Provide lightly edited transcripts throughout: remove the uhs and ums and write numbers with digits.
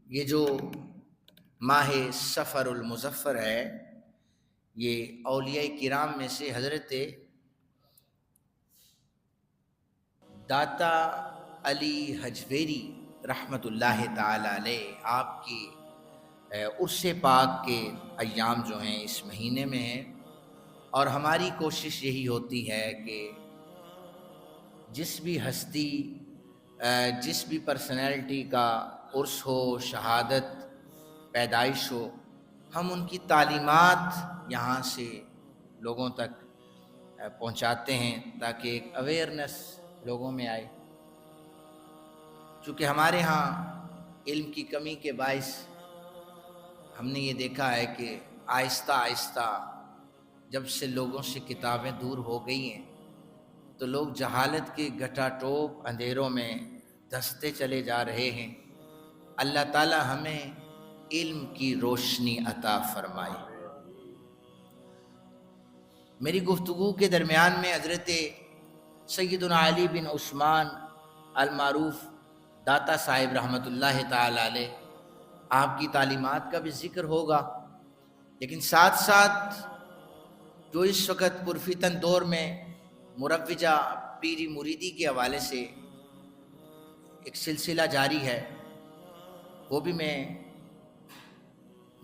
یہ جو ماہ سفر المظفر ہے، یہ اولیاء کرام میں سے حضرت داتا علی حجویری رحمۃ اللہ تعالی علیہ آپ کی عرس پاک کے ایام جو ہیں اس مہینے میں ہیں، اور ہماری کوشش یہی ہوتی ہے کہ جس بھی ہستی جس بھی پرسنالٹی کا عرس ہو، شہادت، پیدائش ہو، ہم ان کی تعلیمات یہاں سے لوگوں تک پہنچاتے ہیں تاکہ ایک اویئرنیس لوگوں میں آئے۔ چونکہ ہمارے ہاں علم کی کمی کے باعث ہم نے یہ دیکھا ہے کہ آہستہ آہستہ جب سے لوگوں سے کتابیں دور ہو گئی ہیں تو لوگ جہالت کے گٹا ٹوپ اندھیروں میں دھستے چلے جا رہے ہیں۔ اللہ تعالی ہمیں علم کی روشنی عطا فرمائے۔ میری گفتگو کے درمیان میں حضرت سیدنا علی بن عثمان المعروف داتا صاحب رحمۃ اللہ تعالی علیہ آپ کی تعلیمات کا بھی ذکر ہوگا، لیکن ساتھ ساتھ جو اس وقت پرفتن دور میں مروجہ پیری مریدی کے حوالے سے ایک سلسلہ جاری ہے، وہ بھی میں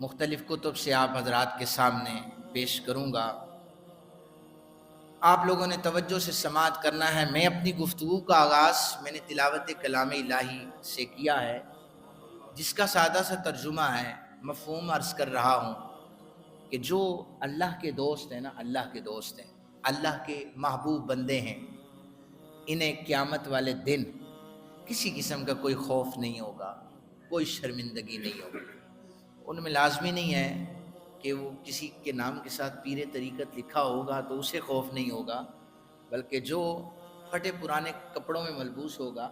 مختلف کتب سے آپ حضرات کے سامنے پیش کروں گا۔ آپ لوگوں نے توجہ سے سماعت کرنا ہے۔ میں اپنی گفتگو کا آغاز میں نے تلاوت کلام الہی سے کیا ہے، جس کا سادہ سا ترجمہ ہے، مفہوم عرض کر رہا ہوں کہ جو اللہ کے دوست ہیں نا، اللہ کے دوست ہیں، اللہ کے محبوب بندے ہیں، انہیں قیامت والے دن کسی قسم کا کوئی خوف نہیں ہوگا، کوئی شرمندگی نہیں ہوگی۔ ان میں لازمی نہیں ہے کہ وہ کسی کے نام کے ساتھ پیر طریقت لکھا ہوگا تو اسے خوف نہیں ہوگا، بلکہ جو پھٹے پرانے کپڑوں میں ملبوس ہوگا،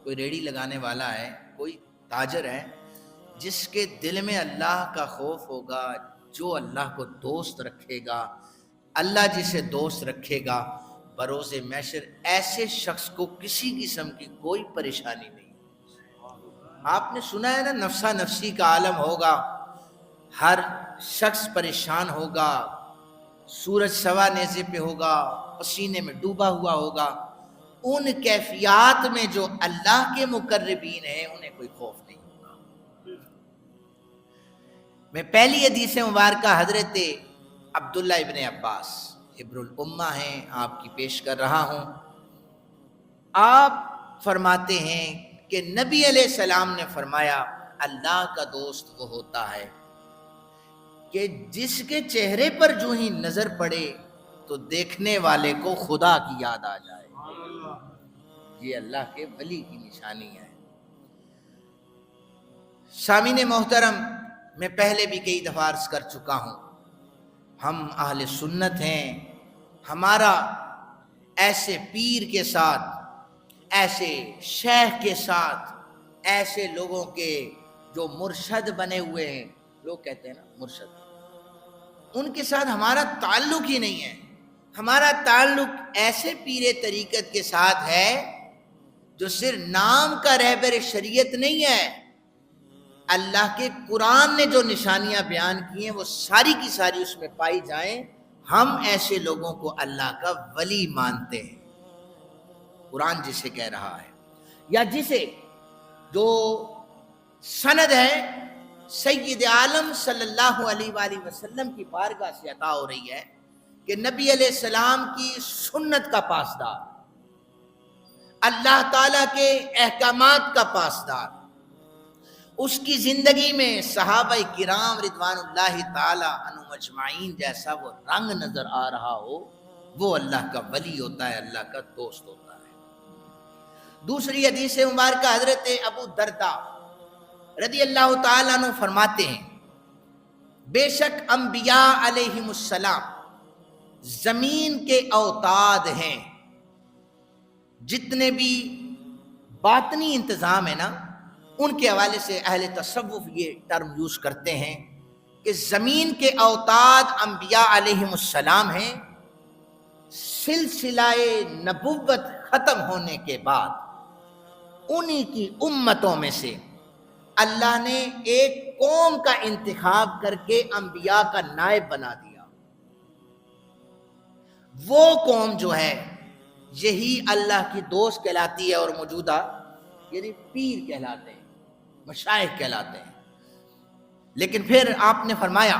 کوئی ریڑھی لگانے والا ہے، کوئی تاجر ہے، جس کے دل میں اللہ کا خوف ہوگا، جو اللہ کو دوست رکھے گا، اللہ جسے دوست رکھے گا، بروز محشر ایسے شخص کو کسی قسم کی کوئی پریشانی نہیں۔ آپ نے سنا ہے نا، نفسا نفسی کا عالم ہوگا، ہر شخص پریشان ہوگا، سورج سوا نیزے پہ ہوگا، پسینے میں ڈوبا ہوا ہوگا۔ ان کیفیات میں جو اللہ کے مقربین ہیں انہیں کوئی خوف نہیں ہوگا۔ میں پہلی حدیث مبارکہ حضرت عبداللہ ابن عباس حبر الامہ ہیں، آپ کی پیش کر رہا ہوں۔ آپ فرماتے ہیں کہ نبی علیہ السلام نے فرمایا، اللہ کا دوست وہ ہوتا ہے کہ جس کے چہرے پر جو ہی نظر پڑے تو دیکھنے والے کو خدا کی یاد آ جائے۔ یہ اللہ کے ولی کی نشانی ہے۔ سامعین محترم، میں پہلے بھی کئی دفعہ عرض کر چکا ہوں، ہم اہل سنت ہیں۔ ہمارا ایسے پیر کے ساتھ، ایسے شیخ کے ساتھ، ایسے لوگوں کے جو مرشد بنے ہوئے ہیں، لوگ کہتے ہیں نا مرشد، ان کے ساتھ ہمارا تعلق ہی نہیں ہے۔ ہمارا تعلق ایسے پیر طریقت کے ساتھ ہے جو صرف نام کا رہبر شریعت نہیں ہے۔ اللہ کے قرآن نے جو نشانیاں بیان کی ہیں وہ ساری کی ساری اس میں پائی جائیں، ہم ایسے لوگوں کو اللہ کا ولی مانتے ہیں۔ قرآن جسے کہہ رہا ہے، یا جسے جو سند ہے سید عالم صلی اللہ علیہ وآلہ وسلم کی بارگاہ سے عطا ہو رہی ہے کہ نبی علیہ السلام کی سنت کا پاسدار، اللہ تعالیٰ کے احکامات کا پاسدار، اس کی زندگی میں صحابہ کرام رضوان اللہ تعالی عنہم اجمعین جیسا وہ رنگ نظر آ رہا ہو، وہ اللہ کا ولی ہوتا ہے، اللہ کا دوست ہوتا ہے۔ دوسری حدیث مبارکہ حضرت ابو درداء رضی اللہ تعالیٰ عنہ فرماتے ہیں، بے شک انبیاء علیہم السلام زمین کے اوتاد ہیں۔ جتنے بھی باطنی انتظام ہے نا، ان کے حوالے سے اہل تصوف یہ ٹرم یوز کرتے ہیں کہ زمین کے اوتاد انبیاء علیہم السلام ہیں۔ سلسلہ نبوت ختم ہونے کے بعد انہی کی امتوں میں سے اللہ نے ایک قوم کا انتخاب کر کے انبیاء کا نائب بنا دیا. وہ قوم جو ہے یہی اللہ کی دوست کہلاتی ہے اور موجودہ یعنی پیر کہلاتے ہیں, مشائخ کہلاتے ہیں. لیکن پھر آپ نے فرمایا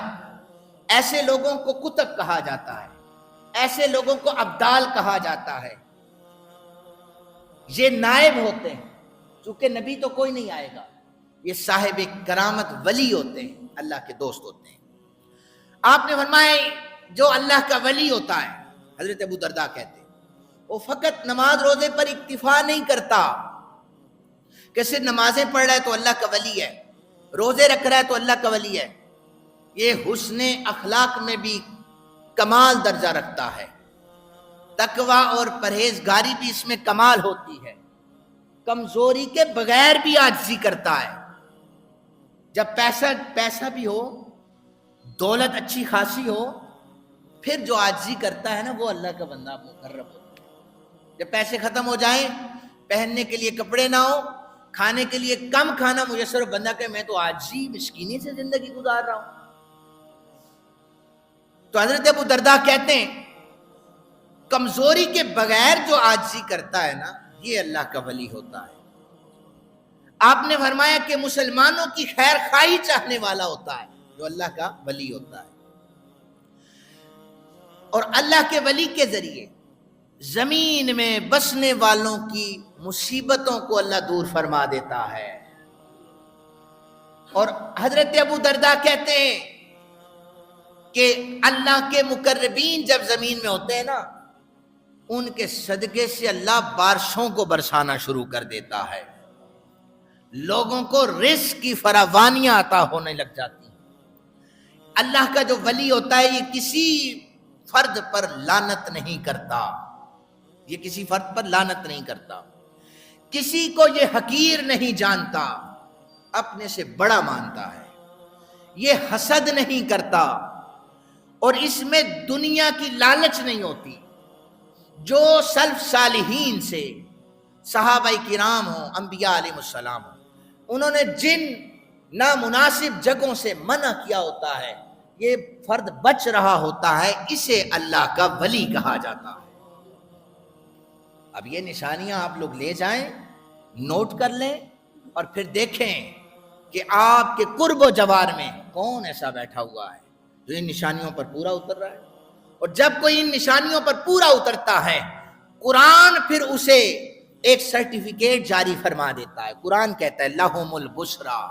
ایسے لوگوں کو کتب کہا جاتا ہے, ایسے لوگوں کو ابدال کہا جاتا ہے. یہ نائب ہوتے ہیں, چونکہ نبی تو کوئی نہیں آئے گا, یہ صاحب کرامت ولی ہوتے ہیں, اللہ کے دوست ہوتے ہیں. آپ نے فرمایا جو اللہ کا ولی ہوتا ہے, حضرت ابو درداء کہتے ہیں, وہ فقط نماز روزے پر اکتفا نہیں کرتا کہ صرف نمازیں پڑھ رہا ہے تو اللہ کا ولی ہے, روزے رکھ رہا ہے تو اللہ کا ولی ہے. یہ حسن اخلاق میں بھی کمال درجہ رکھتا ہے, تقوی اور پرہیزگاری بھی اس میں کمال ہوتی ہے, کمزوری کے بغیر بھی عاجزی کرتا ہے. جب پیسہ بھی ہو, دولت اچھی خاصی ہو, پھر جو عاجزی کرتا ہے نا وہ اللہ کا بندہ مقرب ہوتا ہے. جب پیسے ختم ہو جائیں, پہننے کے لیے کپڑے نہ ہو, کھانے کے لیے کم کھانا میسر, بندہ کہ میں تو عاجزی مسکینی سے زندگی گزار رہا ہوں. تو حضرت ابو درداء کہتے ہیں کمزوری کے بغیر جو عاجزی کرتا ہے نا یہ اللہ کا ولی ہوتا ہے. آپ نے فرمایا کہ مسلمانوں کی خیر خواہی چاہنے والا ہوتا ہے جو اللہ کا ولی ہوتا ہے. اور اللہ کے ولی کے ذریعے زمین میں بسنے والوں کی مصیبتوں کو اللہ دور فرما دیتا ہے. اور حضرت ابو درداء کہتے ہیں کہ اللہ کے مقربین جب زمین میں ہوتے ہیں نا, ان کے صدقے سے اللہ بارشوں کو برسانا شروع کر دیتا ہے, لوگوں کو رزق کی فراوانیاں عطا ہونے لگ جاتی ہیں. اللہ کا جو ولی ہوتا ہے یہ کسی فرد پر لعنت نہیں کرتا, یہ کسی فرد پر لعنت نہیں کرتا, کسی کو یہ حقیر نہیں جانتا, اپنے سے بڑا مانتا ہے, یہ حسد نہیں کرتا, اور اس میں دنیا کی لالچ نہیں ہوتی. جو سلف صالحین سے صحابہ کرام ہوں, انبیاء علیہ السلام ہوں, انہوں نے جن نامناسب جگہوں سے منع کیا ہوتا ہے, یہ فرد بچ رہا ہوتا ہے, اسے اللہ کا ولی کہا جاتا ہے. اب یہ نشانیاں آپ لوگ لے جائیں, نوٹ کر لیں, اور پھر دیکھیں کہ آپ کے قرب و جوار میں کون ایسا بیٹھا ہوا ہے جو ان نشانیوں پر پورا اتر رہا ہے. اور جب کوئی ان نشانیوں پر پورا اترتا ہے, قرآن پھر اسے ایک سرٹیفکیٹ جاری فرما دیتا ہے. قرآن کہتا ہے لہم البشریٰ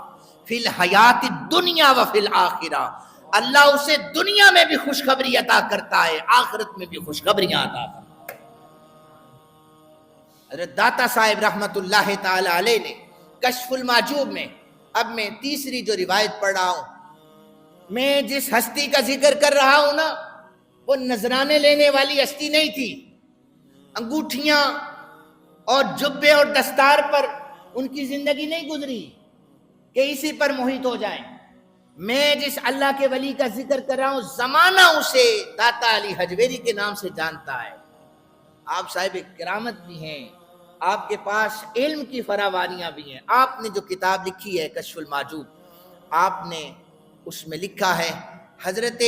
فی الحیات الدنیا و فی الآخرہ, اللہ اسے دنیا میں بھی خوشخبری عطا کرتا ہے, آخرت میں بھی خوشخبریاں عطا کرتا ہے. حضرت داتا صاحب رحمت اللہ تعالی علیہ نے کشف المعجوب میں, اب میں تیسری جو روایت پڑھ رہا ہوں, میں جس ہستی کا ذکر کر رہا ہوں نا وہ نذرانے لینے والی ہستی نہیں تھی. انگوٹھیاں اور جبے اور دستار پر ان کی زندگی نہیں گزری کہ اسی پر موہت ہو جائیں. میں جس اللہ کے ولی کا ذکر کر رہا ہوں زمانہ اسے داتا علی حجویری کے نام سے جانتا ہے. آپ صاحب کرامت بھی ہیں, آپ کے پاس علم کی فراوانیاں بھی ہیں. آپ نے جو کتاب لکھی ہے کشف المعجوب, آپ نے اس میں لکھا ہے حضرت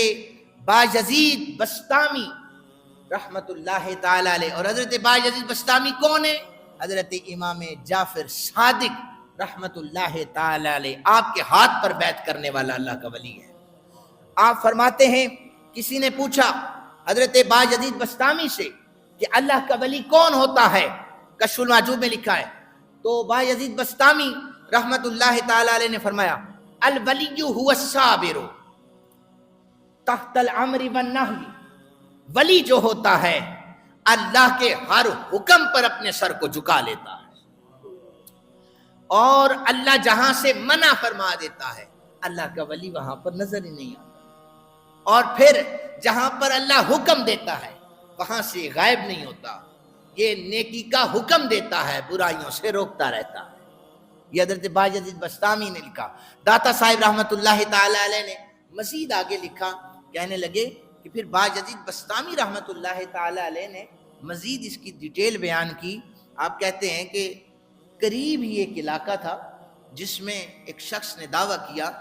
بایزید بسطامی رحمت اللہ تعالی علیہ. اور حضرت بایزید بسطامی کون ہے؟ حضرت امام جعفر صادق رحمت اللہ تعالی علیہ, آپ کے ہاتھ پر بیعت کرنے والا اللہ کا ولی ہے. آپ فرماتے ہیں کسی نے پوچھا حضرت بایزید بسطامی سے کہ اللہ کا ولی کون ہوتا ہے, کشف المعجوب میں لکھا ہے. تو بایزید بسطامی رحمت اللہ تعالی علیہ نے فرمایا الولی هو الصابر تحت الامر والنہی, ولی جو ہوتا ہے اللہ کے ہر حکم پر اپنے سر کو جھکا لیتا ہے, اور اللہ جہاں سے منع فرما دیتا ہے اللہ کا ولی وہاں پر نظر ہی نہیں آتا, اور پھر جہاں پر اللہ حکم دیتا ہے وہاں سے غائب نہیں ہوتا. یہ نیکی کا حکم دیتا ہے, برائیوں سے روکتا رہتا ہے. یہ حضرت بایزید بسطامی نے لکھا. داتا صاحب رحمت اللہ تعالی علیہ نے مزید آگے لکھا, کہنے لگے کہ پھر بایزید بسطامی رحمت اللہ تعالی علیہ نے مزید اس کی ڈیٹیل بیان کی. آپ کہتے ہیں کہ قریب ہی ایک علاقہ تھا جس میں ایک شخص نے دعویٰ کیا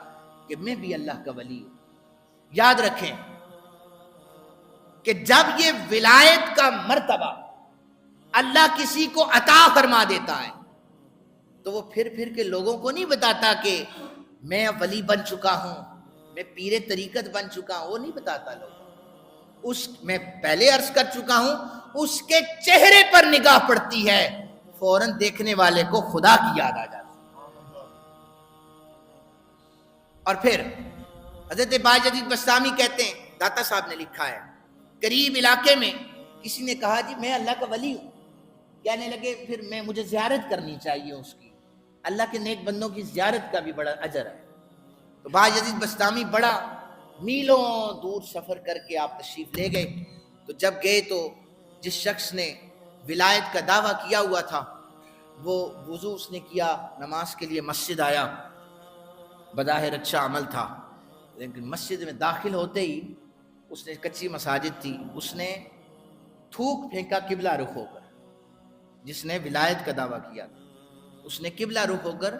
کہ میں بھی اللہ کا ولی ہوں۔ یاد رکھیں کہ جب یہ ولایت کا مرتبہ اللہ کسی کو عطا فرما دیتا ہے تو وہ پھر کے لوگوں کو نہیں بتاتا کہ میں ولی بن چکا ہوں، میں پیر طریقت بن چکا ہوں، وہ نہیں بتاتا لوگ۔ میں پہلے عرض کر چکا ہوں، اس کے چہرے پر نگاہ پڑتی ہے، فوراً دیکھنے والے کو خدا کی یاد آ جاتی ہے۔ اور پھر حضرت باجدید بسطامی کہتے ہیں، داتا صاحب نے لکھا ہے، قریب علاقے میں کسی نے کہا جی میں اللہ کا ولی ہوں، کہنے لگے پھر مجھے زیارت کرنی چاہیے اس کی، اللہ کے نیک بندوں کی زیارت کا بھی بڑا اجر ہے۔ تو باجدید بسطامی بڑا میلوں دور سفر کر کے آپ تشریف لے گئے۔ تو جب گئے تو جس شخص نے ولایت کا دعویٰ کیا ہوا تھا وہ وضو اس نے کیا، نماز کے لیے مسجد آیا، بظاہر اچھا عمل تھا، لیکن مسجد میں داخل ہوتے ہی اس نے، کچی مساجد تھی، اس نے تھوک پھینکا قبلہ رخ ہو کر۔ جس نے ولایت کا دعویٰ کیا اس نے قبلہ رخ ہو کر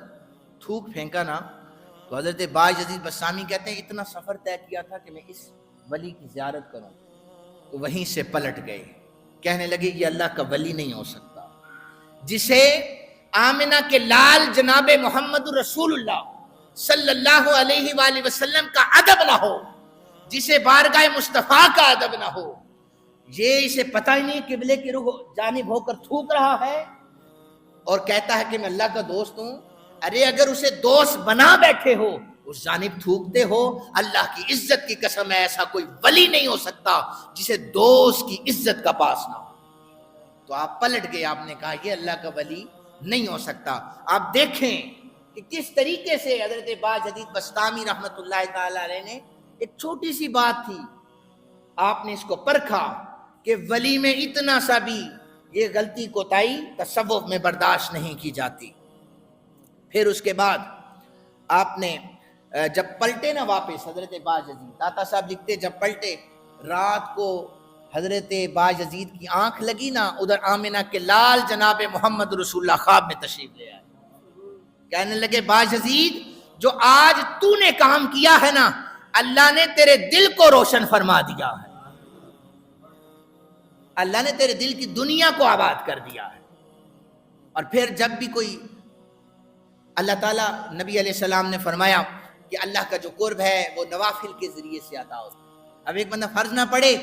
تھوک پھینکا نا، تو حضرت باجدید بسطامی کہتے ہیں اتنا سفر طے کیا تھا کہ میں اس ولی کی زیارت کروں، تو وہیں سے پلٹ گئے، کہنے لگے یہ اللہ کا ولی نہیں ہو سکتا جسے آمنہ کے لال جناب محمد رسول اللہ صلی اللہ علیہ وآلہ وسلم کا ادب نہ ہو، جسے بارگاہ مصطفیٰ کا ادب نہ ہو، یہ اسے پتہ ہی نہیں قبلے کی رخ جانب ہو کر تھوک رہا ہے اور کہتا ہے کہ میں اللہ کا دوست ہوں۔ ارے اگر اسے دوست بنا بیٹھے ہو اس جانب تھوکتے ہو، اللہ کی عزت کی قسم ہے ایسا کوئی ولی نہیں ہو سکتا جسے دوست کی عزت کا پاس نہ ہو۔ تو آپ پلٹ گئے، آپ نے کہا یہ اللہ کا ولی نہیں ہو سکتا۔ آپ دیکھیں کہ کس طریقے سے حضرت باجدید بسطامی رحمت اللہ تعالی علیہ نے، ایک چھوٹی سی بات تھی، آپ نے اس کو پرکھا کہ ولی میں اتنا سا بھی یہ غلطی کوتاہی تصوف میں برداشت نہیں کی جاتی۔ پھر اس کے بعد آپ نے جب پلٹے نا واپس حضرت باجدید، داتا صاحب لکھتے جب پلٹے رات کو حضرت باجدید کی آنکھ لگی نا، ادھر آمنہ کے لال جناب محمد رسول اللہ خواب میں تشریف لے آئے، کہنے لگے باجدید جو آج تو نے کام کیا ہے نا، اللہ نے تیرے دل کو روشن فرما دیا ہے، اللہ نے تیرے دل کی دنیا کو آباد کر دیا ہے۔ اور پھر جب بھی کوئی اللہ تعالیٰ، نبی علیہ السلام نے فرمایا کہ اللہ کا جو قرب ہے وہ نوافل کے ذریعے سے عطا ہوتا ہے۔ اب ایک بندہ فرض نہ پڑھے،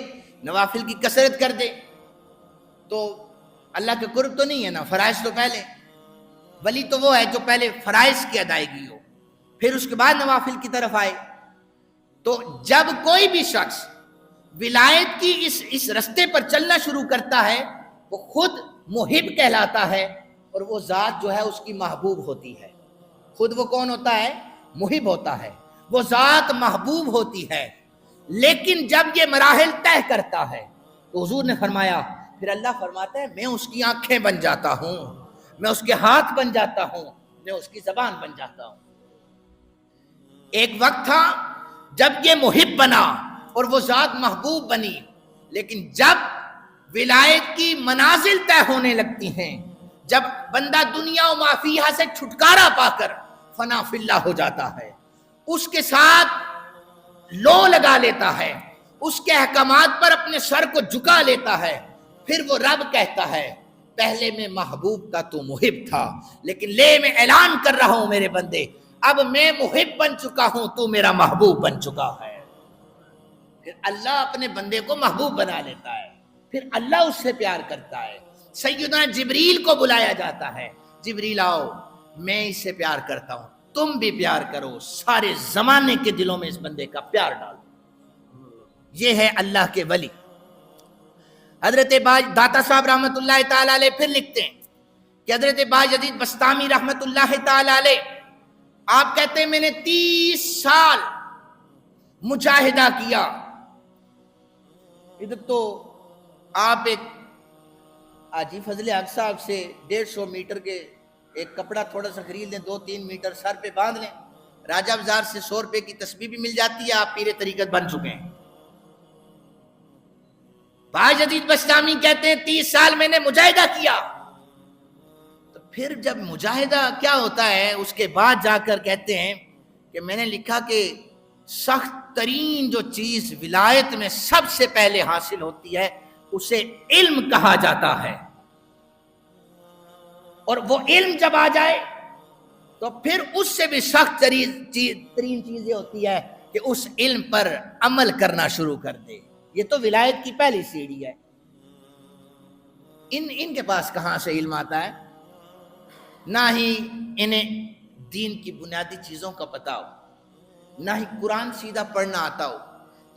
نوافل کی کثرت کر دے تو اللہ کا قرب تو نہیں ہے نا، فرائض تو پہلے۔ ولی تو وہ ہے جو پہلے فرائض کی ادائیگی ہو پھر اس کے بعد نوافل کی طرف آئے۔ تو جب کوئی بھی شخص ولایت کی اس رستے پر چلنا شروع کرتا ہے وہ خود محب کہلاتا ہے، اور وہ ذات جو ہے اس کی محبوب ہوتی ہے۔ خود وہ کون ہوتا ہے؟ محب ہوتا ہے، وہ ذات محبوب ہوتی ہے۔ لیکن جب یہ مراحل طے کرتا ہے تو حضور نے فرمایا، پھر اللہ فرماتا ہے میں اس کی آنکھیں بن جاتا ہوں، میں اس کے ہاتھ بن جاتا ہوں، میں اس کی زبان بن جاتا ہوں۔ ایک وقت تھا جب یہ محب بنا اور وہ ذات محبوب بنی، لیکن جب ولایت کی منازل طے ہونے لگتی ہیں، جب بندہ دنیا و ما فیہا سے چھٹکارا پا کر فنا فی اللہ ہو جاتا ہے، اس کے ساتھ لو لگا لیتا ہے، اس کے احکامات پر اپنے سر کو جھکا لیتا ہے، پھر وہ رب کہتا ہے پہلے میں محبوب کا تو محب تھا، لیکن لے میں اعلان کر رہا ہوں میرے بندے، اب میں محب بن چکا ہوں، تو میرا محبوب بن چکا ہے۔ پھر اللہ اپنے بندے کو محبوب بنا لیتا ہے، پھر اللہ اس سے پیار کرتا ہے۔ سیدنا جبریل کو بلایا جاتا ہے، جبریل آؤ میں اس سے پیار کرتا ہوں، تم بھی پیار کرو، سارے زمانے کے دلوں میں اس بندے کا پیار ڈالو۔ یہ ہے اللہ کے ولی۔ حضرت داتا صاحب رحمت اللہ تعالی علیہ پھر لکھتے ہیں کہ حضرت باجدید بسطامی رحمت اللہ تعالی علیہ آپ کہتے ہیں میں نے 30 سال مجاہدہ کیا۔ ادھر تو آپ ایک حاجی فضل حق صاحب سے 150 میٹر کے ایک کپڑا تھوڑا سا خرید لیں، 2-3 میٹر سر پہ باندھ لیں، راجہ بازار سے 100 روپے کی تسبیح بھی مل جاتی ہے، آپ پیر طریقت بن چکے ہیں۔ باجدید بسطامی کہتے ہیں 30 سال میں نے مجاہدہ کیا، تو پھر جب مجاہدہ کیا ہوتا ہے اس کے بعد جا کر کہتے ہیں کہ میں نے لکھا کہ سخت ترین جو چیز ولایت میں سب سے پہلے حاصل ہوتی ہے اسے علم کہا جاتا ہے، اور وہ علم جب آ جائے تو پھر اس سے بھی سخت ترین چیزیں ہوتی ہے کہ اس علم پر عمل کرنا شروع کر دے۔ یہ تو ولایت کی پہلی سیڑھی ہے۔ ان کے پاس کہاں سے علم آتا ہے؟ نہ ہی انہیں دین کی بنیادی چیزوں کا پتہ ہو، نہ ہی قرآن سیدھا پڑھنا آتا ہو،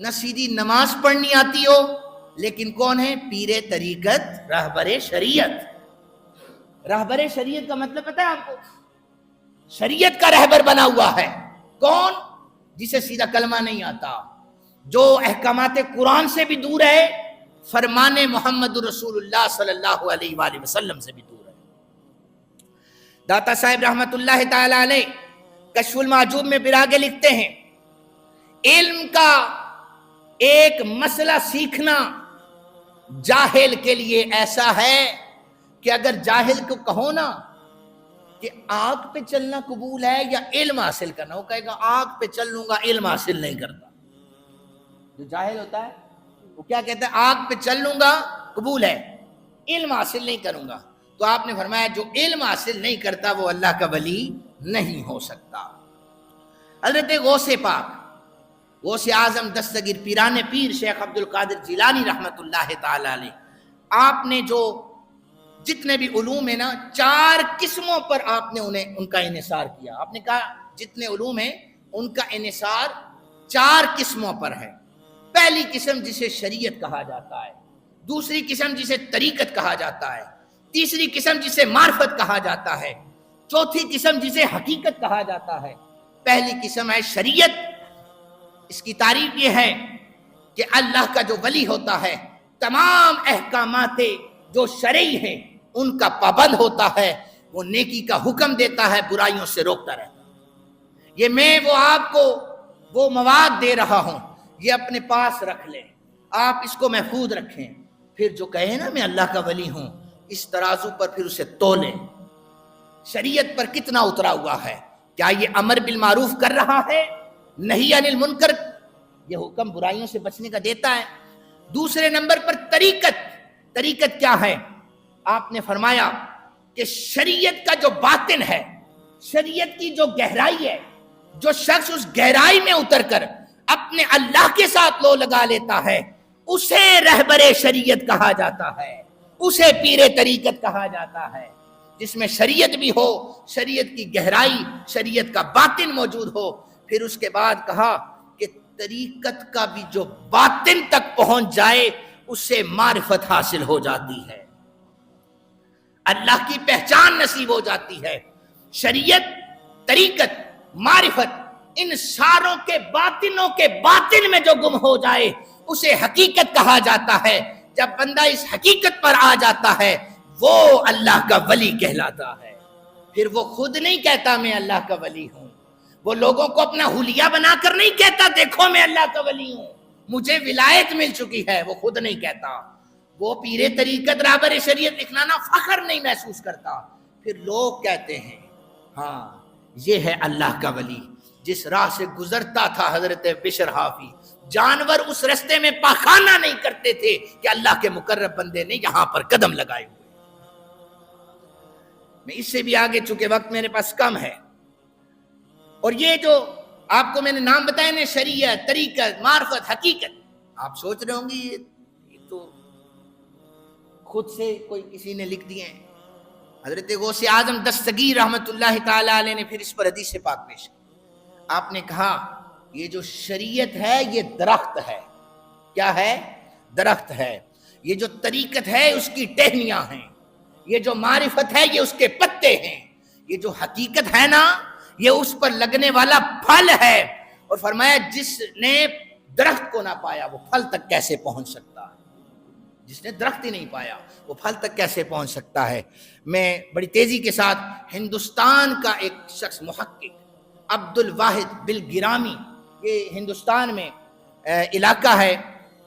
نہ سیدھی نماز پڑھنی آتی ہو، لیکن کون ہے؟ پیر طریقت، رہبر شریعت۔ رہبر شریعت کا مطلب پتہ ہے آپ کو؟ شریعت کا رہبر بنا ہوا ہے کون؟ جسے سیدھا کلمہ نہیں آتا، جو احکامات قرآن سے بھی دور ہے، فرمان محمد رسول اللہ صلی اللہ علیہ وآلہ وسلم سے بھی دور ہے۔ داتا صاحب رحمت اللہ تعالی علیہ کشف المعجوب میں براگے لکھتے ہیں، علم کا ایک مسئلہ سیکھنا جاہل کے لیے ایسا ہے کہ اگر جاہل کو کہو نا کہ آگ پہ چلنا قبول ہے یا علم حاصل کرنا، وہ کہے گا آگ پہ چل لوں گا، علم حاصل نہیں کرتا۔ جو جاہل ہوتا ہے وہ کیا کہتا ہے؟ آگ پہ چل لوں گا قبول ہے، علم حاصل نہیں کروں گا۔ تو آپ نے فرمایا جو علم حاصل نہیں کرتا وہ اللہ کا ولی نہیں ہو سکتا۔ حضرت غوث پاک، غوث اعظم دستگیر پیران پیر شیخ عبد القادر جیلانی رحمت اللہ تعالی علیہ، آپ نے جو جتنے بھی علوم ہیں نا، 4 قسموں پر آپ نے ان کا انحصار کیا۔ آپ نے کہا جتنے علوم ہیں ان کا انحصار 4 قسموں پر ہے۔ پہلی قسم جسے شریعت کہا جاتا ہے، دوسری قسم جسے طریقت کہا جاتا ہے، تیسری قسم جسے معرفت کہا جاتا ہے، چوتھی قسم جسے حقیقت کہا جاتا ہے۔ پہلی قسم ہے شریعت۔ اس کی تعریف یہ ہے کہ اللہ کا جو ولی ہوتا ہے تمام احکامات جو شرعی ہیں ان کا پابند ہوتا ہے، وہ نیکی کا حکم دیتا ہے، برائیوں سے روکتا رہتا ہے۔ یہ میں وہ آپ کو وہ مواد دے رہا ہوں، یہ اپنے پاس رکھ لیں، آپ اس کو محفوظ رکھیں، پھر جو کہے نا میں اللہ کا ولی ہوں، اس ترازو پر پھر اسے تولیں۔ شریعت پر کتنا اترا ہوا ہے؟ کیا یہ امر بالمعروف کر رہا ہے، نہی عن المنکر، یہ حکم برائیوں سے بچنے کا دیتا ہے؟ دوسرے نمبر پر طریقت۔ طریقت کیا ہے؟ آپ نے فرمایا کہ شریعت کا جو باطن ہے، شریعت کی جو گہرائی ہے، جو شخص اس گہرائی میں اتر کر اپنے اللہ کے ساتھ لو لگا لیتا ہے، اسے رہبر شریعت کہا جاتا ہے، اسے پیر طریقت کہا جاتا ہے۔ جس میں شریعت بھی ہو، شریعت کی گہرائی، شریعت کا باطن موجود ہو۔ پھر اس کے بعد کہا کہ طریقت کا بھی جو باطن تک پہنچ جائے اسے معرفت حاصل ہو جاتی ہے، اللہ کی پہچان نصیب ہو جاتی ہے۔ شریعت، طریقت، معرفت، ان ساروں کے باطنوں کے باطن میں جو گم ہو جائے اسے حقیقت کہا جاتا ہے۔ جب بندہ اس حقیقت پر آ جاتا ہے وہ اللہ کا ولی کہلاتا ہے۔ پھر وہ خود نہیں کہتا میں اللہ کا ولی ہوں، وہ لوگوں کو اپنا حلیہ بنا کر نہیں کہتا دیکھو میں اللہ کا ولی ہوں، مجھے ولایت مل چکی ہے، وہ خود نہیں کہتا۔ وہ پیر طریقت، رہبر شریعت لکھنا نا فخر نہیں محسوس کرتا، پھر لوگ کہتے ہیں ہاں یہ ہے اللہ کا ولی۔ جس راہ سے گزرتا تھا حضرت بشر حافی، جانور اس رستے میں پاخانہ نہیں کرتے تھے کہ اللہ کے مقرب بندے نے یہاں پر قدم لگائے ہوئے۔ میں اس سے بھی آگے، چونکہ وقت میرے پاس کم ہے، اور یہ جو آپ کو میں نے نام بتایا نا، شریعت، طریقت، معرفت، حقیقت، آپ سوچ رہے ہوں گے یہ تو خود سے کوئی کسی نے لکھ دیے ہیں۔ حضرت غوث اعظم دستگیر رحمت اللہ تعالی علیہ نے پھر اس پر حدیث پاک پیش کی۔ آپ نے کہا یہ جو شریعت ہے یہ درخت ہے۔ کیا ہے؟ درخت ہے۔ یہ جو طریقت ہے اس کی ٹہنیاں ہیں، یہ جو معرفت ہے یہ اس کے پتے ہیں، یہ جو حقیقت ہے نا یہ اس پر لگنے والا پھل ہے۔ اور فرمایا جس نے درخت کو نہ پایا وہ پھل تک کیسے پہنچ سکتا ہے؟ جس نے درخت ہی نہیں پایا وہ پھل تک کیسے پہنچ سکتا ہے؟ میں بڑی تیزی کے ساتھ ہندوستان کا ایک شخص محقق عبد الواحد بلگرامی، یہ ہندوستان میں علاقہ ہے،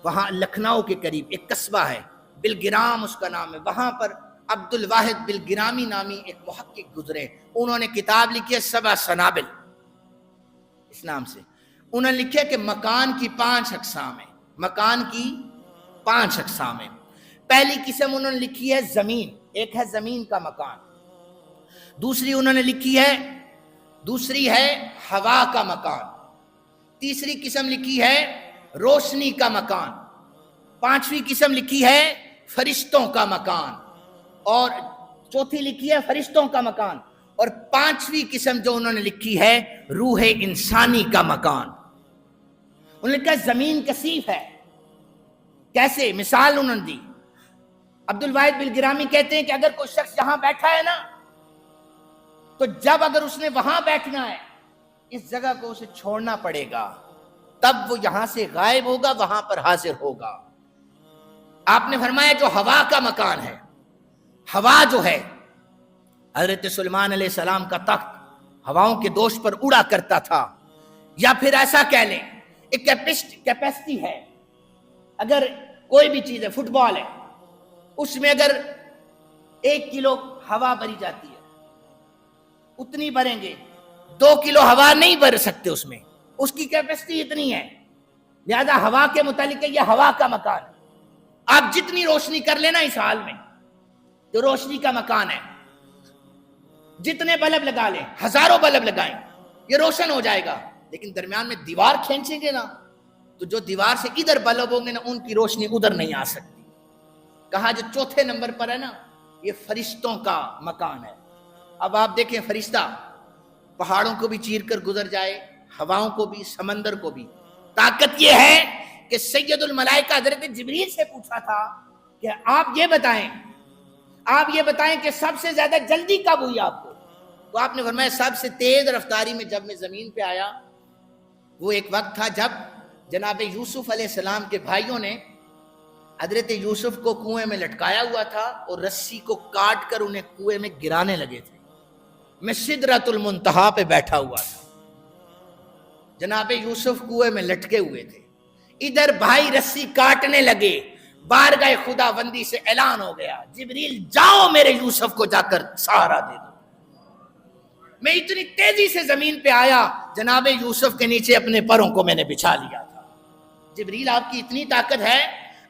وہاں لکھنؤ کے قریب ایک قصبہ ہے، بلگرام اس کا نام ہے، وہاں پر عبد الواحد بالگرامی نامی ایک محقق گزرے، انہوں نے کتاب لکھی ہے 7 سنابل اس نام سے. انہوں نے لکھا کہ مکان کی 5 اقسام ہیں. مکان کی 5 اقسام ہیں. پہلی قسم انہوں نے لکھی ہے زمین، ایک ہے زمین کا مکان. دوسری انہوں نے لکھی ہے ہوا کا مکان. تیسری قسم لکھی ہے روشنی کا مکان. 5ویں قسم لکھی ہے فرشتوں کا مکان. اور چوتھی لکھی ہے فرشتوں کا مکان. اور 5ویں قسم جو انہوں نے لکھی ہے روح انسانی کا مکان. انہوں نے کہا زمین کثیف ہے. کیسے؟ مثال انہوں نے دی. عبد الواحد بالگرامی کہتے ہیں کہ اگر کوئی شخص یہاں بیٹھا ہے نا، تو جب اگر اس نے وہاں بیٹھنا ہے، اس جگہ کو اسے چھوڑنا پڑے گا، تب وہ یہاں سے غائب ہوگا، وہاں پر حاضر ہوگا. آپ نے فرمایا جو ہوا کا مکان ہے، ہوا جو ہے، حضرت سلیمان علیہ السلام کا تخت ہواؤں کے دوش پر اڑا کرتا تھا. یا پھر ایسا کہہ لیں ایک کیپیسٹی ہے. اگر کوئی بھی چیز ہے، فٹ بال ہے، اس میں اگر 1 کلو ہوا بھری جاتی ہے، اتنی بھریں گے. 2 کلو ہوا نہیں بھر سکتے اس میں، اس کی کیپیسٹی اتنی ہے. لہذا ہوا کے متعلق یہ ہوا کا مکان ہے. آپ جتنی روشنی کر لینا اس حال میں، تو روشنی کا مکان ہے. جتنے بلب لگا لیں، ہزاروں بلب لگائیں، یہ روشن ہو جائے گا. لیکن درمیان میں دیوار کھینچیں گے نا، تو جو دیوار سے ادھر بلب ہوں گے نا، ان کی روشنی ادھر نہیں آ سکتی. کہا جو چوتھے نمبر پر ہے نا، یہ فرشتوں کا مکان ہے. اب آپ دیکھیں فرشتہ پہاڑوں کو بھی چیر کر گزر جائے، ہواؤں کو بھی، سمندر کو بھی. طاقت یہ ہے کہ سید الملائکہ حضرت جبریل سے پوچھا تھا کہ آپ یہ بتائیں کہ سب سے زیادہ جلدی کب ہوئی آپ کو؟ تو آپ نے فرمایا سب سے تیز رفتاری میں جب میں زمین پہ آیا، وہ ایک وقت تھا جب جناب یوسف علیہ السلام کے بھائیوں نے حضرت یوسف کو کنویں میں لٹکایا ہوا تھا اور رسی کو کاٹ کر انہیں کنویں میں گرانے لگے تھے. میں سدرۃ المنتہا پہ بیٹھا ہوا تھا. جناب یوسف کنویں میں لٹکے ہوئے تھے. ادھر بھائی رسی کاٹنے لگے. بارگاہ خداوندی سے اعلان ہو گیا، جبریل جاؤ میرے یوسف کو جا کر سہارا دے دو. میں اتنی تیزی سے زمین پہ آیا، جناب یوسف کے نیچے اپنے پروں کو میں نے بچھا لیا تھا. جبریل آپ کی اتنی طاقت ہے.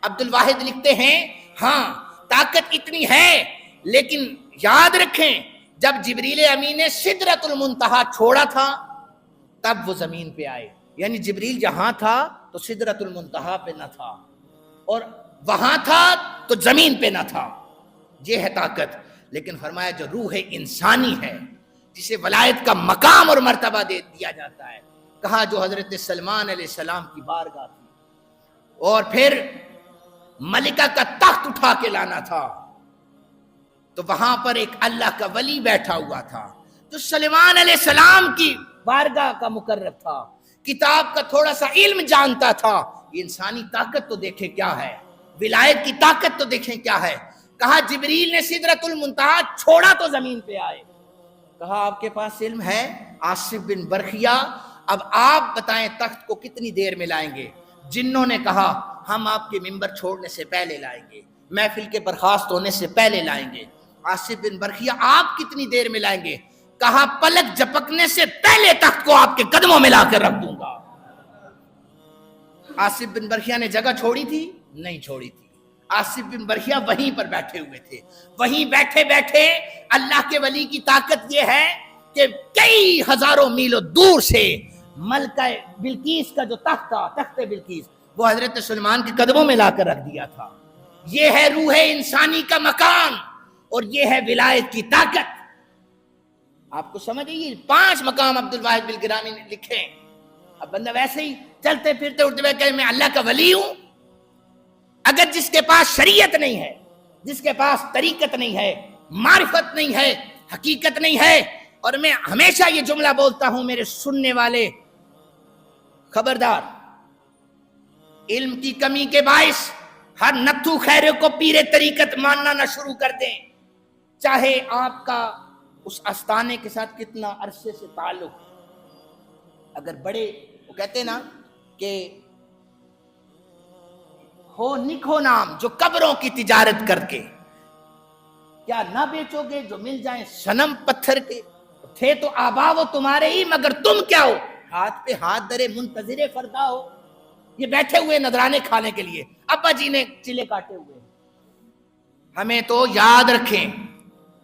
عبد الواحد لکھتے ہیں ہاں طاقت اتنی ہے، لیکن یاد رکھیں جب جبریل امین نے سدرۃ المنتہا چھوڑا تھا تب وہ زمین پہ آئے. یعنی جبریل جہاں تھا تو سدرۃ المنتہا پہ نہ تھا، اور وہاں تھا تو زمین پہ نہ تھا. یہ ہے طاقت. لیکن فرمایا جو روح انسانی ہے، جسے ولایت کا مقام اور مرتبہ دے دیا جاتا ہے، کہا جو حضرت سلمان علیہ السلام کی بارگاہ تھی، اور پھر ملکہ کا تخت اٹھا کے لانا تھا، تو وہاں پر ایک اللہ کا ولی بیٹھا ہوا تھا جو سلیمان علیہ السلام کی بارگاہ کا مقرب تھا، کتاب کا تھوڑا سا علم جانتا تھا. یہ انسانی طاقت تو دیکھیں کیا ہے، ولایت کی طاقت تو دیکھیں کیا ہے. کہا جبریل نے سدرۃ المنتہا چھوڑا تو زمین پہ آئے. کہا آپ کے پاس علم ہے آصف بن برخیا، اب آپ بتائیں تخت کو کتنی دیر میں لائیں گے؟ جنوں نے کہا ہم آپ کے ممبر چھوڑنے سے پہلے لائیں گے، محفل کے برخاست ہونے سے پہلے لائیں گے. آصف بن برخیا آپ کتنی دیر میں لائیں گے؟ کہا پلک جھپکنے سے پہلے تخت کو آپ کے قدموں میں لا کر رکھ دوں گا. آصف بن برخیا نے جگہ چھوڑی تھی؟ نہیں چھوڑی تھی. آصف بن برخیا وہیں پر بیٹھے ہوئے تھے. وہیں بیٹھے بیٹھے اللہ کے ولی کی طاقت یہ ہے کہ کئی ہزاروں میلوں دور سے ملکہ بلقیس کا جو تخت تھا، تخت بلقیس، وہ حضرت سلیمان کے قدموں میں لا کر رکھ دیا تھا. یہ ہے روح انسانی کا مکان، اور یہ ہے ولایت کی طاقت. آپ کو سمجھ آئیے 5 مقام عبد الواحد بالگرامی نے لکھے. اب بندہ ویسے ہی چلتے پھرتے اٹھتے ہوئے کہ میں اللہ کا ولی ہوں. اگر جس کے پاس شریعت نہیں ہے، جس کے پاس طریقت نہیں ہے، معرفت نہیں ہے، حقیقت نہیں ہے، اور میں ہمیشہ یہ جملہ بولتا ہوں میرے سننے والے خبردار، علم کی کمی کے باعث ہر نتھو خیرے کو پیر طریقت ماننا نہ شروع کر دیں، چاہے آپ کا اس آستانے کے ساتھ کتنا عرصے سے تعلق. اگر بڑے وہ کہتے ہیں نا کہ ہو نکھو نام جو قبروں کی تجارت کر کے کیا نہ بیچو گے جو مل جائیں صنم پتھر کے؟ تھے تو آبا وہ تمہارے ہی، مگر تم کیا ہو؟ ہاتھ پہ ہاتھ درے منتظر فردا ہو۔ یہ بیٹھے ہوئے نذرانے کھانے کے لیے، ابا جی نے چلے کاٹے ہوئے۔ ہمیں تو یاد رکھیں،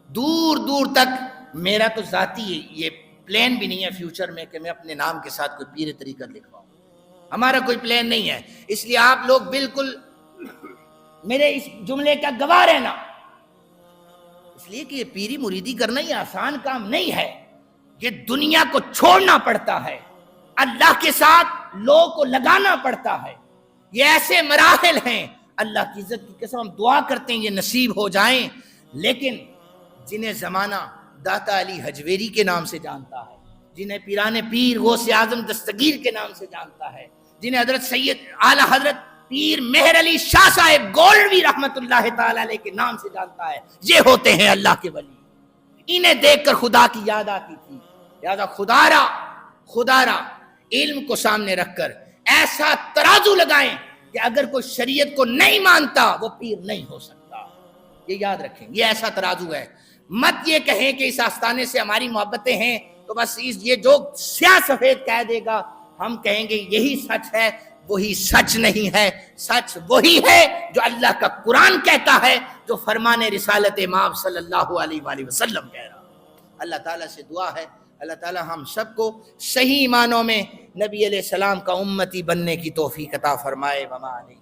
دور دور تک میرا تو ذاتی یہ پلان بھی نہیں ہے فیوچر میں کہ میں اپنے نام کے ساتھ کوئی پیر طریقت لکھواؤں، ہمارا کوئی پلان نہیں ہے۔ اس لیے آپ لوگ بالکل میرے اس جملے کا گواہ رہنا، اس لیے کہ یہ پیری مریدی کرنا یہ آسان کام نہیں ہے، یہ دنیا کو چھوڑنا پڑتا ہے، اللہ کے ساتھ لوگوں کو لگانا پڑتا ہے، یہ ایسے مراحل ہیں۔ اللہ کی عزت کی قسم ہم دعا کرتے ہیں یہ نصیب ہو جائیں، لیکن جنہیں زمانہ داتا علی حجویری کے نام سے جانتا ہے، جنہیں پیران پیر غوث اعظم دستگیر کے نام سے جانتا ہے، جنہیں حضرت سید اعلی حضرت پیر مہر علی شاہ صاحب گولوی رحمت اللہ تعالی علیہ کے نام سے جانتا ہے، یہ ہوتے ہیں اللہ کے ولی۔ انہیں دیکھ کر خدا کی یاد آتی تھی، لہذا خدا را علم کو سامنے رکھ کر ایسا ترازو لگائیں کہ اگر کوئی شریعت کو نہیں مانتا وہ پیر نہیں ہو سکتا، یہ یاد رکھیں، یہ ایسا ترازو ہے۔ مت یہ کہیں کہ اس آستانے سے ہماری محبتیں ہیں تو بس یہ جو سیاہ سفید کہہ دے گا ہم کہیں گے یہی سچ ہے، وہی سچ نہیں ہے۔ سچ وہی ہے جو اللہ کا قرآن کہتا ہے، جو فرمان رسالت امام صلی اللہ علیہ وآلہ وسلم کہہ رہا۔ اللہ تعالیٰ سے دعا ہے اللہ تعالیٰ ہم سب کو صحیح معنوں میں نبی علیہ السلام کا امتی بننے کی توفیق عطا فرمائے۔ وما علیہ